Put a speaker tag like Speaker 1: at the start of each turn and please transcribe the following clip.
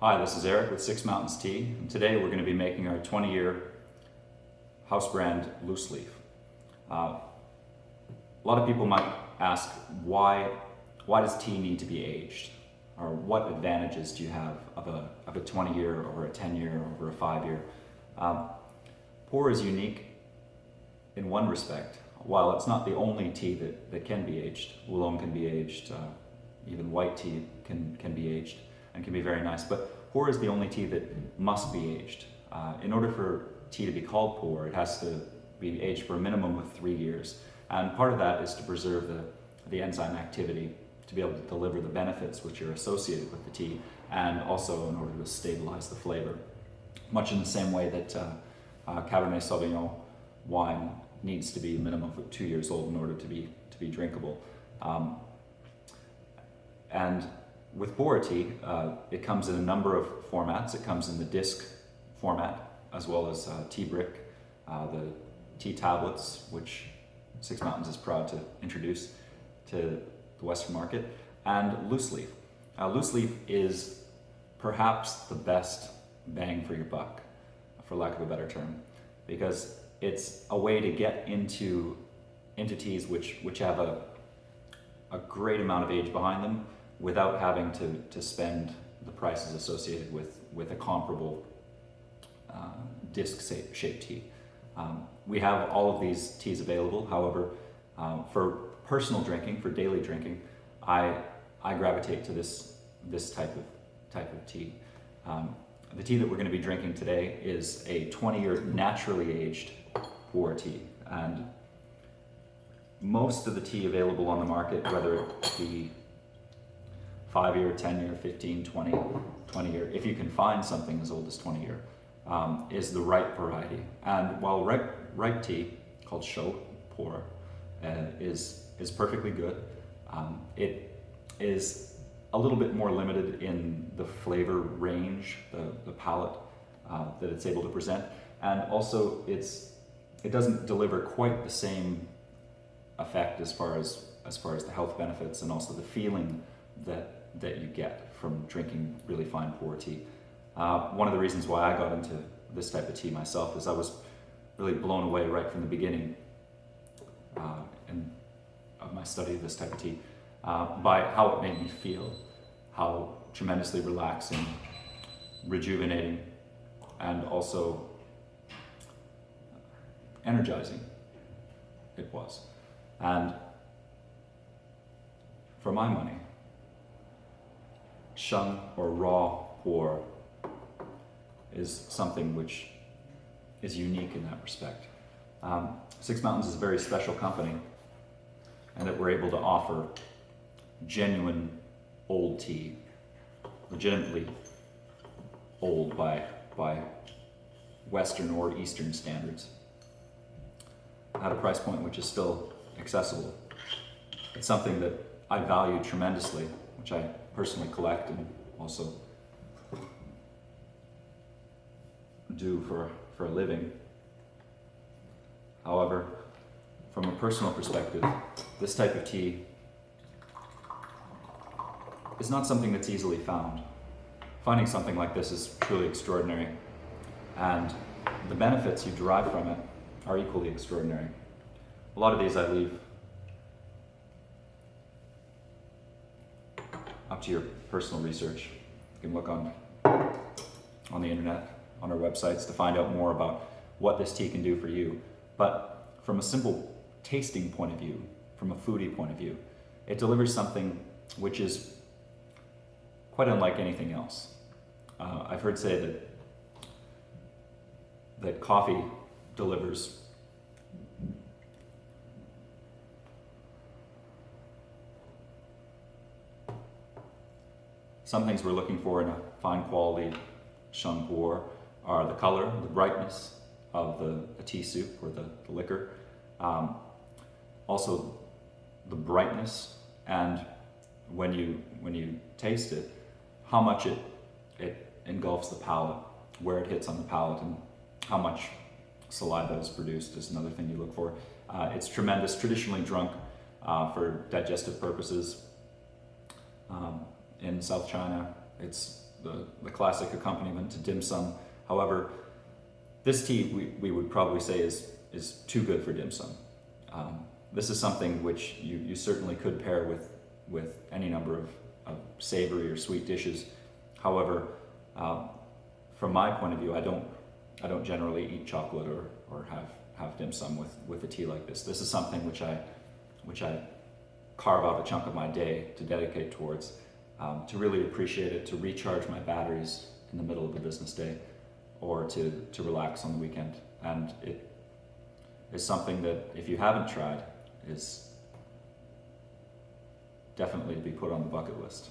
Speaker 1: Hi, this is Eric with Six Mountains Tea, and today we're going to be making our 20-year house brand loose leaf. A lot of people might ask, why does tea need to be aged? Or what advantages do you have of a 20-year or a 10-year over a 5-year? Pu-Erh is unique in one respect. While it's not the only tea that can be aged, oolong can be aged, even white tea can be aged and can be very nice, but Pu-Erh is the only tea that must be aged. In order for tea to be called Pu-Erh, it has to be aged for a minimum of 3 years. And part of that is to preserve the enzyme activity, to be able to deliver the benefits which are associated with the tea, and also in order to stabilize the flavor. Much in the same way that Cabernet Sauvignon wine needs to be a minimum of 2 years old in order to be drinkable. And with Pu-Erh tea, it comes in a number of formats. It comes in the disc format, as well as tea brick, the tea tablets, which Six Mountains is proud to introduce to the Western market, and loose leaf. Loose leaf is perhaps the best bang for your buck, for lack of a better term, because it's a way to get into teas which have a great amount of age behind them, without having to spend the prices associated with a comparable disc-shaped tea. We have all of these teas available. However, for personal drinking, for daily drinking, I gravitate to this type of tea. The tea that we're going to be drinking today is a 20-year naturally aged Pu-Erh tea, and most of the tea available on the market, whether it be 5-year, 10-year, 15, 20-year, if you can find something as old as 20-year, is the ripe variety. And while ripe tea, called Shou Pu-Erh, is perfectly good, it is a little bit more limited in the flavor range, the palette that it's able to present, and also it doesn't deliver quite the same effect as far as the health benefits and also the feeling that you get from drinking really fine Pu-Erh tea. One of the reasons why I got into this type of tea myself is I was really blown away right from the beginning of my study of this type of tea by how it made me feel, how tremendously relaxing, rejuvenating, and also energizing it was. And for my money, sheng or raw Pu-Erh is something which is unique in that respect. Six Mountains is a very special company, and that we're able to offer genuine old tea, legitimately old by Western or Eastern standards, at a price point which is still accessible. It's something that I value tremendously, which I personally collect and also do for a living. However, from a personal perspective, this type of tea is not something that's easily found. Finding something like this is truly extraordinary, and the benefits you derive from it are equally extraordinary. A lot of these I leave up to your personal research. You can look on the internet, on our websites, to find out more about what this tea can do for you. But from a simple tasting point of view, from a foodie point of view, it delivers something which is quite unlike anything else. I've heard say that coffee delivers some things we're looking for in a fine quality sheng Pu-Erh are the color, the brightness of the tea soup or the liquor, also the brightness, and when you taste it, how much it engulfs the palate, where it hits on the palate, and how much saliva is produced is another thing you look for. It's tremendous, traditionally drunk for digestive purposes. In South China, it's the classic accompaniment to dim sum. However, this tea we would probably say is too good for dim sum. This is something which you certainly could pair with any number of savory or sweet dishes. However, from my point of view, I don't generally eat chocolate or have dim sum with a tea like this. This is something which I carve out a chunk of my day to dedicate towards, to really appreciate it, to recharge my batteries in the middle of a business day, or to relax on the weekend. And it is something that, if you haven't tried, is definitely to be put on the bucket list.